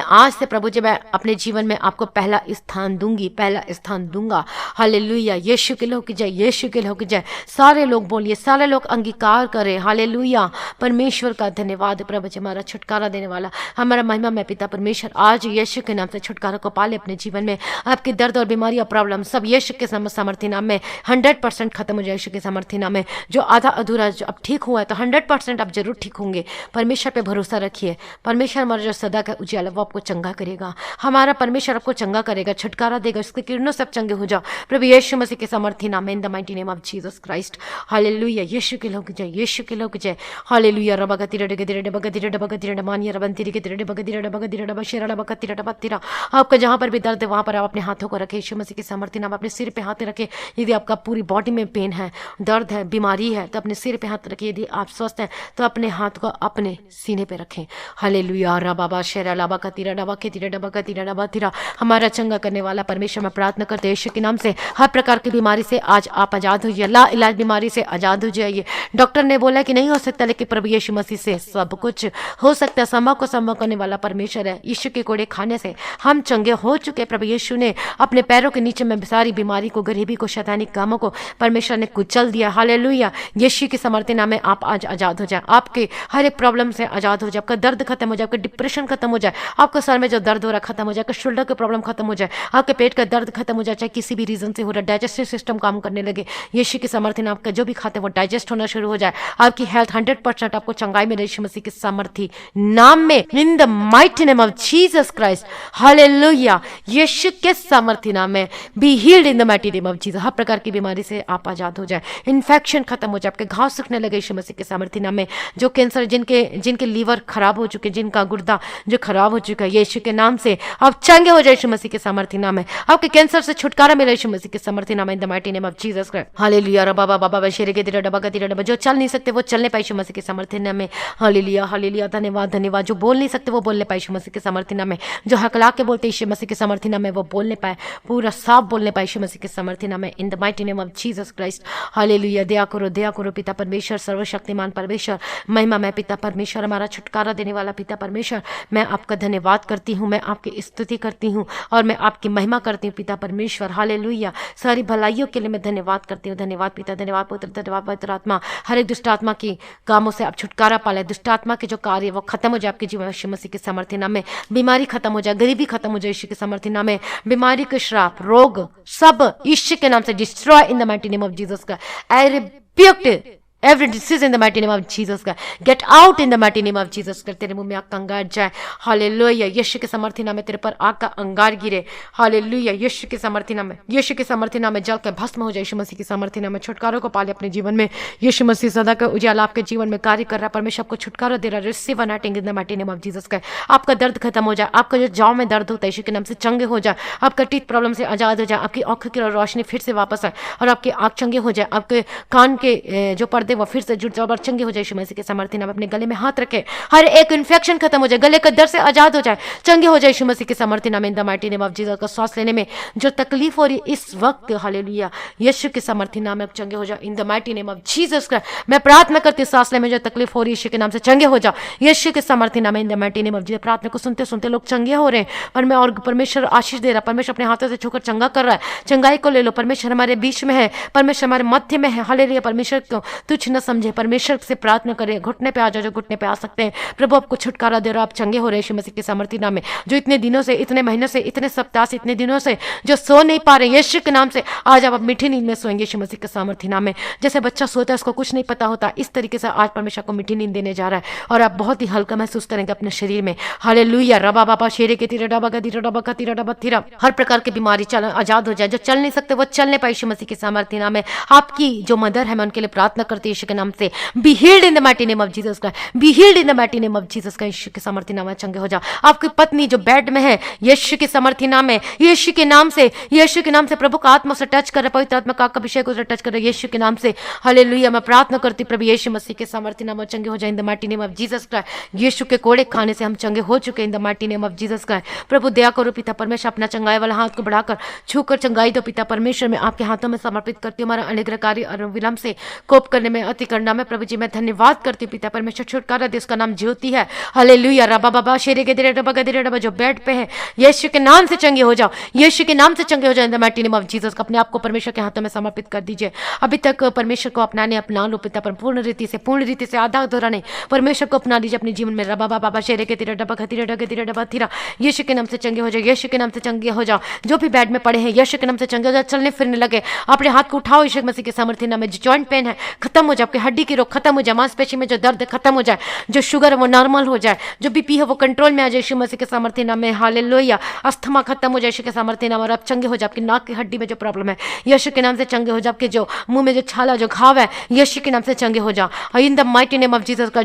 आज से प्रभु जी, मैं अपने जीवन में आपको पहला स्थान दूंगी, पहला स्थान दूंगा। हालेलुया। यीशु के लोग की जय, यीशु के लोग की जय। सारे लोग बोलिए, सारे लोग अंगीकार करें। हालेलुया। परमेश्वर का धन्यवाद प्रभु जी, हमारा छुटकारा देने वाला, हमारा महिमा में पिता परमेश्वर आज यीशु के नाम से छुटकारा को पाले अपने जीवन में। आपके दर्द और बीमारी और प्रॉब्लम सब यीशु के सामर्थ्य नाम में 100% खत्म हो जाए यीशु के सामर्थ्य नाम में। जो आधा अधूरा जो अब ठीक हुआ है, तो 100% आप जरूर ठीक होंगे। परमेश्वर पे भरोसा रखिए। परमेश्वर हमारा जो सदा का उजाला, वो आपको चंगा करेगा। हमारा परमेश्वर आपको चंगा करेगा, छुटकारा देगा, उसके किरणों से आप चंगे हो जाओ प्रभु यीशु मसीह के सामर्थ्य नाम में, in the mighty name of Jesus Christ. Hallelujah. यीशु के लोग जय, यीशु के लोग जय। हालेलुया। रबा का तिरे डगे तिरे डबा तिरे डबा तिरे डमानिया रबन तिरे के तिरे डबा तिरे डबा तिरे डबा शेरा डबा तिरे डबा तिरा। आपका जहां पर भी दर्द है, वहां पर आप अपने हाथों को रखें यीशु मसीह के सामर्थ्य नाम, अपने सिर पे हाथ रखें। यदि आपका पूरी बॉडी में पेन है, दर्द है, बीमारी है, तो अपने सिर पे हाथ रखिए। यदि आप स्वस्थ हैं तो अपने हाथ को अपने सीने पे रखें। हालेलुया। रबाबा शेरा डबा का तिरा डबा के तिरे डबा का तिरा डबा तिरा। हमारा चंगा करने वाला परमेश्वर, मैं प्रार्थना करते यीशु के नाम से हर प्रकार की बीमारी से आज आप आजाद हो जाइए, ला इलाज बीमारी से आजाद हो जाइए। डॉक्टर ने बोला कि नहीं हो सकता, लेकिन प्रभु यीशु मसीह से सब कुछ हो सकता है। संभव को संभव करने वाला परमेश्वर है। यीशु के कोड़े खाने से हम चंगे हो चुके। प्रभु यीशु ने अपने पैरों के नीचे में सारी बीमारी को, गरीबी को, शैतानिक कामों को परमेश्वर ने कुचल दिया। हालेलुया। यीशु की समर्थी नाम में आप आज आजाद हो जाए। आपके हर एक प्रॉब्लम से आजाद हो जाए, आपका दर्द खत्म हो जाए, आपका डिप्रेशन खत्म हो जाए, आपका सर में जो दर्द हो रहा खत्म हो जाए, आपका शोल्डर का प्रॉब्लम खत्म हो जाए, आपके पेट का दर्द खत्म हो जाए, चाहे किसी भी रीजन से हो रहा है, डाइजेस्टिव सिस्टम काम करने लगे। यीशु की समर्थी नाम का जो भी खाते वो डाइजेस्ट होना शुरू हो जाए। आपकी हेल्थ 100% आपको चंगाई में यीशु मसीह की समर्थी नाम में, in the mighty name of Jesus Christ. Hallelujah. यीशु के समर्थी नाम में be healed in the mighty name of Jesus. हर प्रकार की बीमारी से आप आजाद हो जाए, इन्फेक्शन खत्म हो जाए, आपके घाव सूखने लगे यीशु मसीह के समर्थी नाम में। जो कैंसर, जिनके लीवर खराब हो चुके, जिनका गुर्दा जो खराब हो चुका है, यीशु के नाम से आप चंगे हो जाए यीशु मसीह के समर्थी नाम में। आपके कैंसर से छुटकारा मिले यीशु मसीह के समर्थी नाम में, in the mighty name of Jesus Christ. Hallelujah. बाबा बाबा बशेरे के दिरा डबा का दिरा डबा, जो चल नहीं सकते वो चलने पाए यीशु मसीह के समर्थी नाम में। Hallelujah hallelujah. धन्यवाद धन्यवाद। जो बोल नहीं सकते वो बोलने पाए यीशु मसीह के समर्थी नाम में। जो हकला के बोलते यीशु मसीह के समर्थी नाम में वो बोलने पाए, पूरा साफ बोलने पाए यीशु मसीह के समर्थी नाम में, in the mighty name of Jesus Christ. Hallelujah. दया करो पिता परमेश्वर, सर्वशक्तिमान परमेश्वर, महिमा मैं पिता परमेश्वर, हमारा छुटकारा देने वाला पिता परमेश्वर, मैं आपका धन्यवाद करती हूँ, मैं आपकी स्तुति करती हूँ और मैं आपकी महिमा करती हूँ पिता परमेश्वर। हालेलुया। सारी भलाइयों के लिए मैं धन्यवाद करती हूँ। धन्यवाद पिता, धन्यवाद पुत्र, धन्यवाद पवित्र आत्मा। हर एक दुष्ट आत्मा की कामों से आप छुटकारा पाले। दुष्ट आत्मा के जो कार्य वो खत्म हो जाए आपके जीवन में यीशु मसीह के समर्थी नाम में। बीमारी खत्म हो जाए, गरीबी खत्म हो जाए यीशु के समर्थी नाम में। बीमारी के श्राप, रोग सब यीशु के नाम से destroy in the mighty name of Jesus का। आई rebuked every disease in the mighty name of Jesus का। get out in the mighty name of Jesus का। तेरे मुंह में आग का अंगार जाए। हालेलुया। यीशु के समर्थी नाम में तेरे पर आग का अंगार गिरे। हालेलुया। यीशु के समर्थी नाम में, यीशु के समर्थी नाम में जल के भस्म हो जाए यीशु मसीह के समर्थी नाम में। छुटकारों को पाले अपने जीवन में। यीशु मसीह सदा का उजाला आपके जीवन में कार्य कर रहा है। परमेश्वर आपको छुटकारा दे रहा है। Receive anointing in the mighty name of Jesus का। आपका दर्द खत्म हो जाए, आपका जो जाँव में दर्द होता है यीशु के नाम से चंगे हो जाए। आपका टीथ प्रॉब्लम से आजाद हो जाए, आपकी आंखों की रोशनी फिर से वापस आए और आपकी आंख चंगे हो जाए। आपके कान के जो पर्दे वो फिर से जुड़ जाए और चंगे हो जाए यीशु मसीह के समर्थी नाम। अपने गले में हाथ रखे, हर एक इन्फेक्शन खत्म हो जाए, गले का दर्द से आजाद हो जाए, चंगे हो जाए यीशु मसीह के समर्थी नाम, इन the mighty name of Jesus का। सांस लेने में जो तकलीफ हो रही इस वक्त, हालेलुया, यीशु के समर्थी नाम में अब चंगे हो जाए इन the mighty name of Jesus का। मैं प्रार्थना करती हूँ सांस लेने में जो तकलीफ हो रही है यीशु के नाम से चंगे हो जाओ यीशु के समर्थी नाम, इन the mighty name of Jesus. प्रार्थना को सुनते सुनते लोग चंगे हो रहे हैं और मैं और परमेश्वर आशीष दे रहा। परमेश्वर अपने हाथों से छूकर चंगा कर रहा है। चंगाई को ले लो। परमेश्वर हमारे बीच में है, परमेश्वर हमारे मध्य में है। हालेलुया। परमेश्वर को तुच्छ न समझे, परमेश्वर से प्रार्थना करें। घुटने पे आ जाओ जो घुटने पे आ सकते हैं। प्रभु आपको छुटकारा दे रहा, आप चंगे हो रहे यीशु मसीह के समर्थी नाम में। जो इतने दिनों से, इतने महीनों से, इतने सप्ताह से, इतने दिनों से जो सो नहीं पा रहे यीशु के नाम से, आज आप मीठी नींद में सोएंगे यीशु मसीह के समर्थी नाम में। जैसे बच्चा सोता है उसको कुछ नहीं पता होता, इस तरीके से आज परमेश्वर को मीठी नींद देने जा रहा है और आप बहुत ही हल्का महसूस करेंगे अपने शरीर में। हालेलुया। रबा बाबा शेरे के तीरा डबा का तीरा डबा का तीरा डबा तीरा। हर प्रकार की बीमारी आजाद हो जाए। जो चल नहीं सकते वो चलने पाए यीशु मसीह के समर्थी नाम में। आपकी जो मदर है मैं उनके लिए प्रार्थना करती हूँ यीशु के नाम से। Be healed in the mighty name of Jesus का। Be healed in the mighty name of Jesus का। यीशु के समर्थी नाम में चंगे हो जाओ। आपकी पत्नी जो बेड में है यीशु के समर्थी नाम में, यीशु के नाम से, यीशु के नाम से प्रभु का आत्मा से टच कर, पवित्र आत्मा का अभिषेक को टच कर यीशु के नाम से। हालेलुया। मैं प्रार्थना करती प्रभु यीशु मसीह के समर्थी नाम में चंगे हो जाए इन the mighty name of Jesus का। यीशु के कोड़े खाने से हम चंगे हो चुके इन the mighty name of Jesus का। प्रभु दया करो पिता परमेश्वर, अपना चंगाई वाला हाथ को बढ़ाकर छूकर चंगाई दो पिता परमेश्वर। मैं आपके हाथों में समर्पित करती हूँ। हमारा अनुग्रहकारी और विलंब से कोप करने में, अति करना में प्रभु जी मैं धन्यवाद करती हूँ पिता परमेश्वर। छुटकारा दे, उसका नाम ज्योति है। हालेलुया। रबा बाबा शेरे के दिरे डबा का दिरे डबा जो बेड पे है यीशु के नाम से चंगे हो जाओ, यीशु के नाम से चंगे हो जाए इन the mighty name of Jesus. अपने आप को परमेश्वर के हाथों में समर्पित कर दीजिए। अभी तक परमेश्वर को अपना लो पिता पर पूर्ण रीति से आधा अधूरा नहीं, परमेश्वर को अपना लीजिए अपने जीवन में। रबा बाबा शेरे के दिरे डबा का दिरे डबा दिरे डबा तीरा। यीशु के नाम से चंगे हो जाओ, यीशु के नाम से चंगे हो जाओ। जो भी बेड में पड़े हैं यीशु के नाम से चंगे हो जाओ। चलने फिरने लगे, अपने हाथ को उठाओ यीशु मसीह के समर्थी नाम में। जो जॉइंट पेन है खत्म हो जाए, आपकी हड्डी की रोग खत्म हो जाए, मांसपेशी में जो दर्द खत्म हो जाए, जो शुगर है वो नॉर्मल हो जाए, जो बीपी है वो कंट्रोल में आ जाए यीशु मसीह के समर्थी नाम में। हालेलुया। अस्थमा खत्म हो जाए यीशु के समर्थी नाम और आप चंगे हो जाए। आपकी नाक की हड्डी में जो प्रॉब्लम है यीशु के नाम से चंगे हो जाए। आपके जो मुंह में जो छाला, जो घाव है यीशु के नाम से चंगे हो जाओ इन the mighty name of Jesus का।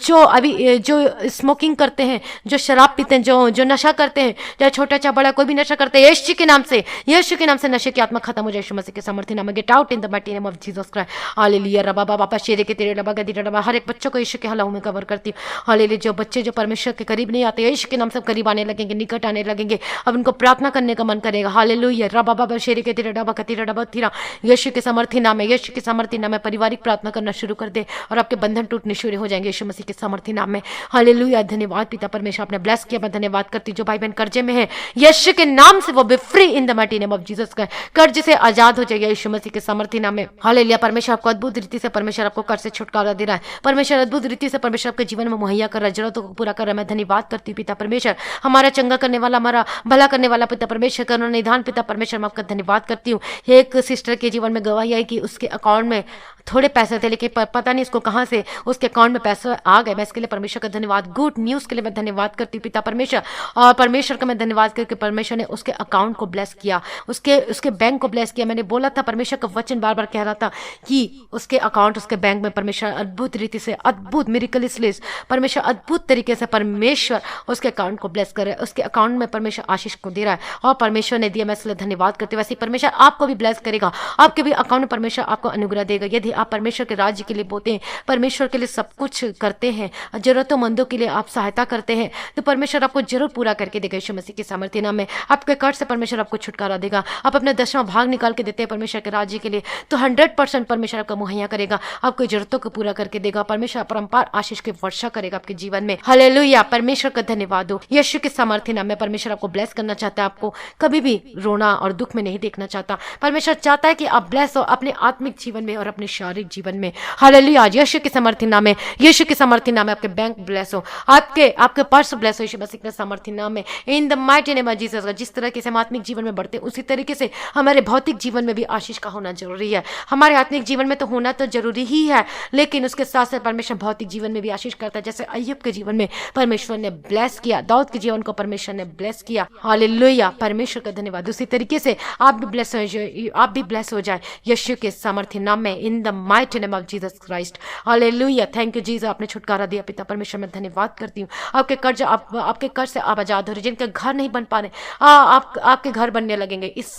जो अभी जो स्मोकिंग करते हैं, जो शराब पीते हैं, जो नशा करते हैं, चाहे छोटा चाहे बड़ा कोई भी नशा करते हैं, यीशु के नाम से, यीशु के नाम से नशे की आत्मा खत्म हो जाए यीशु मसीह के समर्थी नाम में। Get out in the mighty name of Jesus Jesus Christ. Hallelujah रबा बाबा शेरे के तेरे रबा गदी रबा, हर एक बच्चों को यीशु के हलाऊ में कवर करती हूँ। हालेलुया, जो बच्चे जो परमेश्वर के करीब नहीं आते, यीशु के नाम से करीब आने लगेंगे, निकट आने लगेंगे, अब उनको प्रार्थना करने का मन करेगा। हालेलुया रबा बाबा शेरे के तेरे रबा कती रबा तीरा, यीशु के समर्थी नाम है, यीशु के समर्थी नाम है पारिवारिक प्रार्थना करना शुरू कर दे और आपके बंधन टूटने शुरू हो जाएंगे यीशु मसीह के समर्थी नाम में। हालेलुया, धन्यवाद पिता परमेश्वर, आपने ब्लेस किया, मैं धन्यवाद करती हूँ। जो भाई बहन कर्जे में है, यीशु के नाम से वो B free in the mighty name of Jesus Christ, कर्ज से आजाद हो जाएगा यीशु मसीह के समर्थी नाम में। हालेलुया, परमेश्वर आपको अद्भुत रीति से परमेश्वर आपको कर्ज से छुटकारा दे रहा है, परमेश्वर अद्भुत रीति से परमेश्वर आपके जीवन में मुहैया कर रहा है, जरूरतों को पूरा कर रहा है। मैं धन्यवाद करती हूँ पिता परमेश्वर, हमारा चंगा करने वाला, हमारा भला करने वाला पिता परमेश्वर, करुणा निधान पिता परमेश्वर, मैं आपका धन्यवाद करती हूँ। एक सिस्टर के जीवन में गवाही आई कि उसके अकाउंट में थोड़े पैसे थे, लेकिन पता नहीं उसको कहां से उसके अकाउंट में पैसे आ गए। मैं इसके लिए परमेश्वर का धन्यवाद, गुड न्यूज़ के लिए मैं धन्यवाद करती हूँ पिता परमेश्वर। और परमेश्वर का मैं धन्यवाद करके परमेश्वर ने उसके अकाउंट को ब्लेस किया, उसके बैंक को ब्लेस किया। मैंने बोला था, परमेश्वर का वचन बार बार कह रहा था कि उसके अकाउंट, उसके बैंक में परमेश्वर अद्भुत रीति से, अद्भुत मिरेकलियस परमेश्वर अद्भुत तरीके से परमेश्वर उसके अकाउंट को ब्लेस कर रहा है, उसके अकाउंट में परमेश्वर आशीष को दे रहा है और परमेश्वर ने दिया। मैं इसलिए धन्यवाद करती हूँ। वैसे परमेश्वर आपको भी ब्लेस करेगा, आपके भी अकाउंट में परमेश्वर आपको अनुग्रह देगा। यदि आप परमेश्वर के राज्य के लिए बोते हैं, परमेश्वर के लिए सब कुछ करते हैं, जरूरतमंदों के लिए आप सहायता करते हैं, तो परमेश्वर आपको जरूर पूरा करके देगा यीशु मसीह के सामर्थ्य नाम में। आपके कर्ज से परमेश्वर आपको छुटकारा देगा। आप अपने 10वां भाग निकाल के देते हैं परमेश्वर के राज्य के लिए, तो 100% परमेश्वर आपको मुहैया करेगा, आपको जरूरतों को पूरा करके देगा। परमेश्वर परम्पार आशीष की वर्षा करेगा आपके जीवन में। हालेलुया, परमेश्वर का धन्यवाद हो। यीशु के सामर्थ्य नाम में परमेश्वर आपको ब्लेस करना चाहता है, आपको कभी भी रोना और दुख में नहीं देखना चाहता। परमेश्वर चाहता है कि आप ब्लेस हो अपने आत्मिक जीवन में और अपने शारीरिक जीवन में। हालेलुया, यीशु के सामर्थ्य नाम में, यीशु के सामर्थ्य नाम में आपके बैंक ब्लेस हो, आपके पर्स ब्लेस हो यीशु मसीह के सामर्थ्य नाम में, in the mighty name of Jesus. जिस तरह से हम आत्मिक जीवन में बढ़ते हैं, उसी तरीके से हमारे भौतिक जीवन में भी आशीष का होना जरूरी है। हमारे आत्मिक जीवन में तो होना तो जरूरी ही है, लेकिन उसके साथ साथ परमेश्वर भौतिक जीवन में भी आशीष करता है। जैसे अय्यूब के जीवन में परमेश्वर ने ब्लेस किया, दाऊद के जीवन को परमेश्वर ने ब्लेस किया। हालेलुया, परमेश्वर का धन्यवाद। उसी तरीके से आप भी ब्लेस हो जाए यीशु के सामर्थ्य नाम में, in the mighty name of Jesus Christ. Hallelujah, thank you Jesus, आपने छुटकारा दिया पिता परमेश्वर, मैं धन्यवाद करती हूँ। आपके कर्ज से आप आजाद हो रहे, जिनके घर नहीं बन पा रहे, आपके घर बनने लगेंगे। इस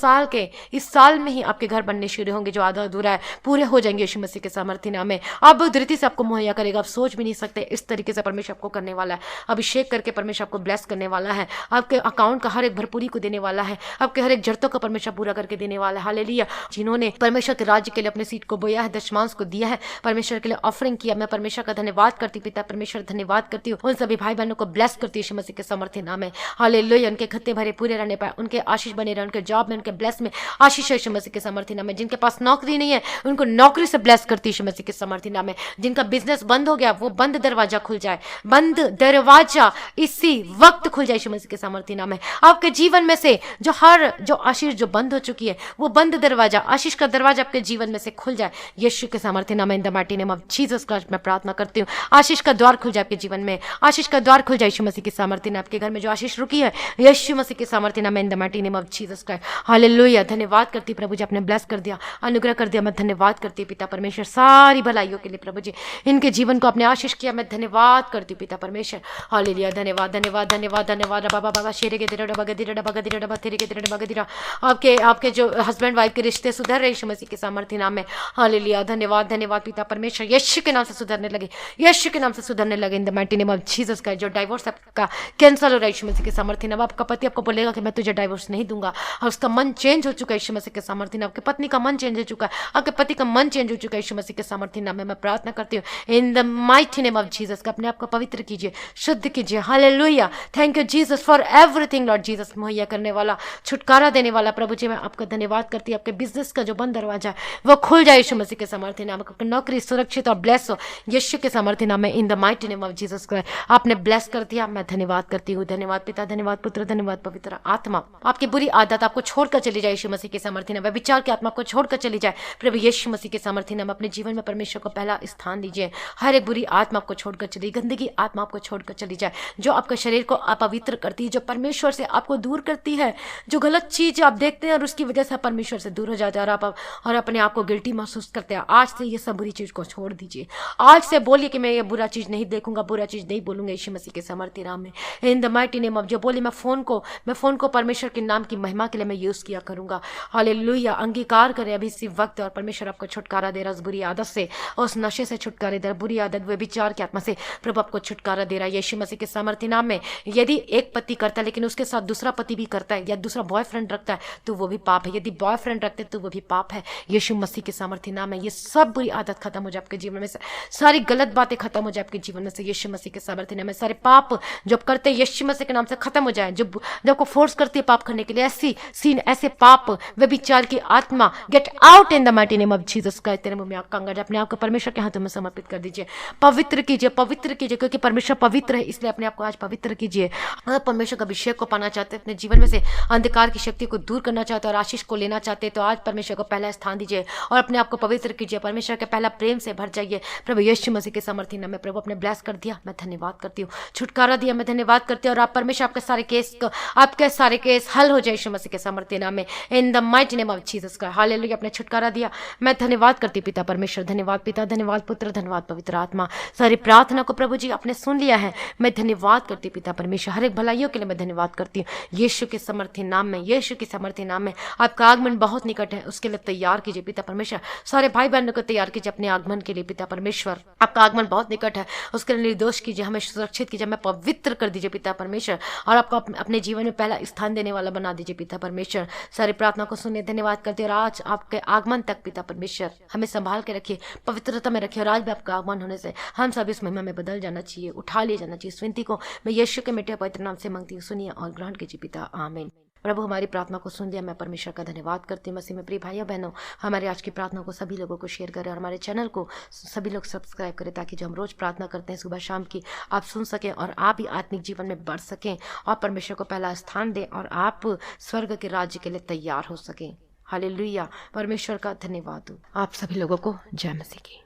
साल में ही आपके घर बनने शुरू होंगे, जो आधा अधूरा है पूरे हो जाएंगे यीशु मसीह के सामर्थ्य नाम में। आप धरती से आपको मुहैया करेगा, आप सोच भी नहीं सकते इस तरीके से परमेश्वर आपको करने वाला है। अभिषेक करके परमेश्वर आपको ब्लेस करने वाला है, आपके अकाउंट का हर एक भरपूरी को देने वाला है, आपके हर एक जरूरतों का परमेश्वर पूरा करके देने वाला है। हालेलुया, जिन्होंने परमेश्वर के राज्य के लिए अपने सीट को बोया है, दशमांश को दिया है, परमेश्वर के लिए ऑफरिंग किया, मैं परमेश्वर का धन्यवाद करती हूँ पिता परमेश्वर, धन्यवाद करती हूँ। उन सभी भाई बहनों को ब्लेस करती हूँ यीशु मसीह के सामर्थ्य नाम में। हालेलुया, उनके खत्ते भरे पूरे रहने पाए, उनके आशीष बने रहे, उनके जॉब में, उनके ब्लेस में आशीष यीशु मसीह के सामर्थ्य नाम में। जिनके पास नौकरी नहीं है, उनको नौकरी से ब्लेस करती यीशु मसीह के सामर्थ्य नाम में। जिनका बिजनेस बंद हो गया, वो बंद दरवाजा खुल जाए, बंद दरवाजा इसी वक्त खुल जाए यीशु मसीह के सामर्थ्य नाम में। आपके जीवन में से जो आशीष जो बंद हो चुकी है, वो बंद दरवाजा, आशीष का दरवाजा आपके जीवन में से खुल जाए यीशु के सामर्थ्य नाम में। In the mighty name of Jesus Christ मैं प्रार्थना करती हूँ, आशीष का द्वार खुल जाए आपके जीवन में, आशीष का द्वार खुल जाए यीशु मसीह के सामर्थ्य नाम। आपके घर में जो आशीष रुकी है यीशु मसीह के सामर्थ्य नाम में, in the mighty name of Jesus Christ. Hallelujah, धन्यवाद करती प्रभु जी, आपने ब्लेस कर दिया, अनुग्रह कर दिया। मैं धन्यवाद करती पिता परमेश्वर सारी भलाइयों के लिए प्रभु जी, इनके जीवन को आपने आशीष किया, मैं धन्यवाद करती पिता परमेश्वर। हालेलुया, धन्यवाद धन्यवाद धन्यवाद धन्यवाद। बाबा बाबा शेरे के तेरे डबा गदिरा डबा गदिरा डबा तेरे के तेरे डबा गदिरा। आपके जो हस्बैंड वाइफ के रिश्ते सुधर रहे यीशु मसीह के सामर्थ्य नाम में। हालेलुया, धन्यवाद धन्यवाद पिता परमेश्वर, यीशु के नाम से सुधरने लगे, यीशु के नाम से सुधरने लगे इन the mighty name of Jesus का। जो डाइवोर्स आपका कैंसिल हो रहा है यीशु मसीह के सामर्थ्य नाम। आपका पति आपको बोलेगा कि मैं तुझे डाइवोर्स नहीं दूंगा, और उसका मन चेंज हो चुका है यीशु मसीह के सामर्थ्य नाम। आपके पत्नी का मन चेंज हो चुका है, आपके पति का मन चेंज हो चुका है यीशु मसीह के सामर्थ्य नाम में। मैं प्रार्थना करती हूँ इन the mighty name of Jesus का, अपने आप को पवित्र कीजिए, शुद्ध कीजिए। Hallelujah, thank you Jesus for everything Lord Jesus, मुहैया करने वाला, छुटकारा देने वाला प्रभु जी, मैं आपका धन्यवाद करती हूँ। आपके बिजनेस का जो बंद दरवाजा है वो खुल जाए यीशु मसीह के सामर्थ्य नाम। आपकी नौकरी सुरक्षित और ब्लेस हो यीशु के सामर्थ्य नाम में, in the mighty name of Jesus Christ. आपने ब्लेस कर दिया, मैं धन्यवाद करती हूँ। धन्यवाद पिता, धन्यवाद पुत्र, धन्यवाद पवित्र आत्मा। आपकी बुरी आदत आपको छोड़कर चली जाए यीशु मसीह के सामर्थ्य नाम। विचार की आत्मा को छोड़कर चली जाए प्रभु यीशु मसीह के सामर्थ्य नाम। अपने जीवन में परमेश्वर को पहला स्थान दीजिए। हर एक बुरी आत्मा आपको छोड़कर चली, गंदगी आत्मा आपको छोड़कर चली जाए, जो आपके शरीर को अपवित्र करती है, जो परमेश्वर से आपको दूर करती है, जो गलत चीज आप देखते हैं और उसकी वजह से परमेश्वर से दूर हो जाते हैं और अपने आप को गिल्टी महसूस करते हैं। आज से ये सब बुरी चीज को छोड़ दीजिए। आज से बोलिए कि मैं ये बुरा चीज नहीं देखूंगा, बुरा चीज नहीं बोलूंगा यीशु मसीह के सामर्थ्य नाम में, in the mighty name of. जो बोली मैं फोन को परमेश्वर के नाम की महिमा के लिए मैं यूज किया करूंगा। हालेलुया, अंगीकार करें अभी इसी वक्त और परमेश्वर परमेश्वर आपको छुटकारा दे रहा है उस बुरी आदत से, उस नशे से छुटकारा दे रहा है, बुरी आदत व्यभिचार की आत्मा से प्रभु आपको छुटकारा दे रहा है यीशु मसीह के सामर्थ्य नाम में। यदि एक पति करता है लेकिन उसके साथ दूसरा पति भी करता है या दूसरा बॉयफ्रेंड रखता है तो वो भी पाप है, यदि बॉयफ्रेंड रखते तो वो भी पाप है। यीशु मसीह के सामर्थ्य नाम में ये सब बुरी आदत खत्म हो जाए आपके जीवन में से, सारी गलत बातें खत्म हो जाए आपके जीवन में से यीशु मसीह के सामर्थ्य नाम में। सारे पाप जो आप करते हैं यीशु मसीह के नाम से खत्म हो जाए। जब आपको फोर्स करती है पाप करने के लिए, ऐसे पाप व्यभिचार की आत्मा get out in the mighty name of Jesus Christ. तेरे मुंह में आग का अंगाजा, अपने आप को परमेश्वर के हाथों में समर्पित कर दीजिए, पवित्र कीजिए, पवित्र कीजिए, क्योंकि परमेश्वर पवित्र है, इसलिए अपने आप को आज पवित्र कीजिए। अगर परमेश्वर का अभिषेक को पाना चाहते हैं, अपने जीवन में से अंधकार की शक्ति को दूर करना चाहते हैं और आशीष को लेना चाहते हैं, तो आज परमेश्वर को पहला स्थान दीजिए और अपने आप को पवित्र कीजिए। परमेश्वर के पहला प्रेम से भर जाइए। प्रभु यीशु मसीह के सामर्थ्य नाम में प्रभु अपने ब्लेस कर दिया, मैं धन्यवाद करती हूँ। छुटकारा दिया, मैं धन्यवाद करती हूँ। और आप परमेश्वर आपके सारे केस हल हो जाए यीशु मसीह के सामर्थ्य नाम में, in the mighty name of Jesus Christ. Hallelujah. अपने छुटकारा दिया, मैं धन्यवाद करती पिता परमेश्वर। धन्यवाद पिता, धन्यवाद पुत्र, धन्यवाद पवित्र आत्मा। सारी प्रार्थना को प्रभु जी आपने सुन लिया है, मैं धन्यवाद करती पिता परमेश्वर। हर एक भलाइयों के लिए मैं धन्यवाद करती हूँ यीशु के सामर्थ्य नाम में, यीशु के सामर्थ्य नाम में। आपका आगमन बहुत निकट है, उसके लिए तैयार कीजिए पिता परमेश्वर। सारे भाई बहनों को तैयार कीजिए अपने आगमन के लिए पिता परमेश्वर। आपका आगमन बहुत निकट है, उसके लिए निर्दोष कीजिए, हमें सुरक्षित कीजिए, हमें पवित्र कर दीजिए पिता परमेश्वर, और आपको अपने जीवन में पहला स्थान देने वाला बना दीजिए पिता परमेश्वर। सारी प्रार्थना को सुनने धन्यवाद करते और आज आपके आगमन तक पिता परमेश्वर हमें संभाल के रखिए, पवित्रता में रखिए। और आज भी आपका आगमन होने से हम सब इस महिमा में बदल जाना चाहिए, उठा लिया जाना चाहिए। इस विनती को मैं यीशु के मिटे पवित्र नाम से मांगती हूँ, सुनिए और ग्रहण कीजिए पिता, आमीन। प्रभु हमारी प्रार्थना को सुन लिया, मैं परमेश्वर का धन्यवाद करती हूँ। मसीह में प्रिय भाइयों बहनों, हमारे आज की प्रार्थना को सभी लोगों को शेयर करें और हमारे चैनल को सभी लोग सब्सक्राइब करें, ताकि जो हम रोज प्रार्थना करते हैं सुबह शाम की, आप सुन सकें और आप भी आत्मिक जीवन में बढ़ सकें और परमेश्वर को पहला स्थान दें और आप स्वर्ग के राज्य के लिए तैयार हो सकें। हालेलुया। परमेश्वर का धन्यवाद हो। आप सभी लोगों को जय मसीह की।